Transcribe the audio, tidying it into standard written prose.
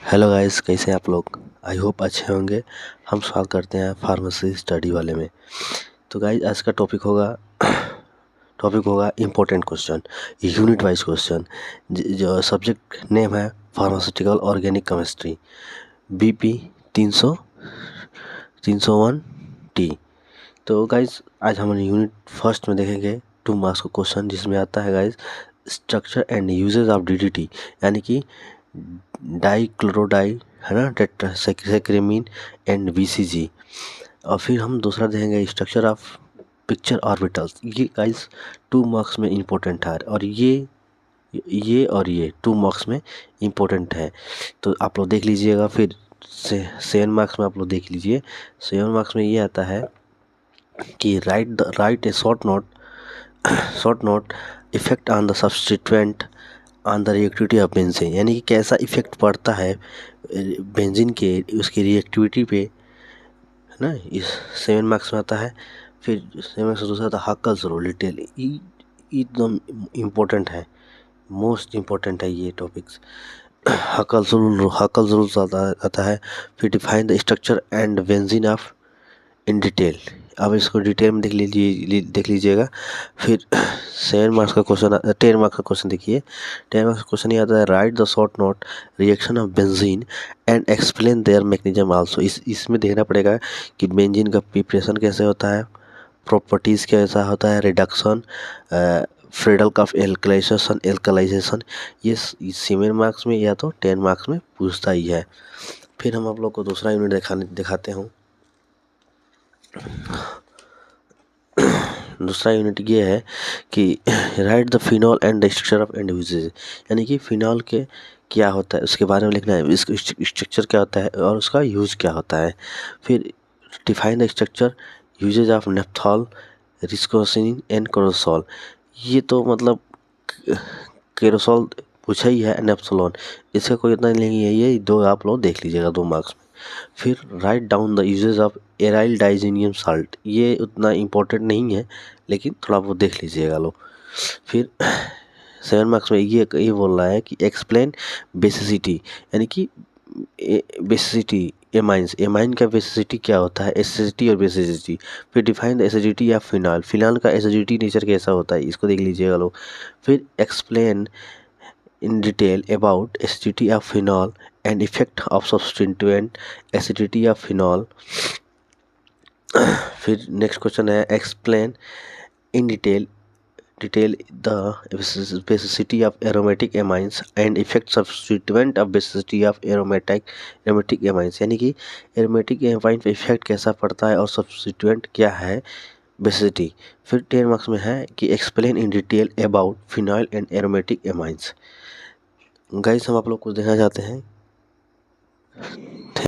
Hello guys, कैसे हैं आप लोग। आई होप अच्छे होंगे। हम स्वागत करते हैं फार्मेसी स्टडी वाले में। तो गाइस आज का टॉपिक होगा important question, unit wise question. जो सब्जेक्ट नेम है pharmaceutical organic chemistry, BP 301 T. तो गाइस आज हम यूनिट फर्स्ट में देखेंगे 2 मार्क्स का क्वेश्चन, जिसमें आता है guys structure and usages of DDT, यानी कि डाइक्लोरोडाई है ना, टेट्रासाइक्लिन एंड बीसीजी। और फिर हम दूसरा देखेंगे स्ट्रक्चर ऑफ पिक्चर ऑर्बिटल्स। ये गाइस 2 मार्क्स में इम्पोर्टेंट है, और ये 2 मार्क्स में इम्पोर्टेंट है। तो आप लोग देख लीजिएगा। फिर 7 मार्क्स में आप लोग देख लीजिए। 7 मार्क्स में ये आता है कि right A short note effect on the substituent on the reactivity of benzene, यानी कि कैसा इफेक्ट पड़ता है बेंजीन के उसकी रिएक्टिविटी पे, है ना। इस 7 मार्क्स में आता है। फिर 7 मार्क्स दूसरा आता है हक्कल्स रूल डिटेल। एकदम इम्पोर्टेंट है, मोस्ट इम्पोर्टेंट है ये टॉपिक्स। हक्कल्स रूल आता है। फिर define the structure and benzene of in detail. अब इसको डिटेल में देख लीजिएगा। फिर 7 मार्क्स का क्वेश्चन, 10 मार्क्स का क्वेश्चन देखिए। 10 मार्क्स का क्वेश्चन ये आता है right the short note reaction of benzene and explain there mechanism also. इसमें देखना पड़ेगा कि बेंजीन का प्रिपरेशन कैसे होता है, प्रॉपर्टीज़ कैसा होता है, रिडक्शन, फ्रीडल ऑफ एल्कलाइजेशन। ये 7 मार्क्स में या तो 10 मार्क्स में पूछता ही है। फिर हम आप लोग को दूसरा यूनिट दिखाते हूँ। दूसरा यूनिट ये है कि right the phenol and the structure of and usages, यानी कि फिनॉल के क्या होता है उसके बारे में लिखना है, इसका स्ट्रक्चर क्या होता है और उसका यूज क्या होता है। फिर define the structure uses of naphthol, resorcinol and chlorocresol. ये तो मतलब क्लोरोसॉल पूछा ही है, नेफ्थोलोन इसका कोई इतना नहीं है। ये 2 आप लोग देख लीजिएगा 2 मार्क्स में। फिर write down the uses of aryl diazonium salt. ये उतना इम्पोर्टेंट नहीं है, लेकिन थोड़ा वो देख लीजिएगा लोग। फिर 7 मार्क्स में ये बोल रहा है कि एक्सप्लेन बेसिसिटी, यानी कि बेसिसिटी एमाइन का बेसिसिटी क्या होता है, एसिडिटी और बेसिसिटी। फिर define the acidity of phenol का एसिडिटी नेचर कैसा होता है, इसको देख लीजिएगा लोग। फिर explain in detail about acidity of phenol and effect of substituent acidity of phenol। फिर नेक्स्ट क्वेश्चन है explain in detail the basicity of aromatic amines and effect substituent of basicity of aromatic amines, यानी कि aromatic amine पे effect कैसा पड़ता है और substituent क्या है, बेसिसिटी। फिर 10 मार्क्स में है कि explain in detail about phenyl and aromatic amines. Guys हम आप लोग कुछ देखना चाहते हैं।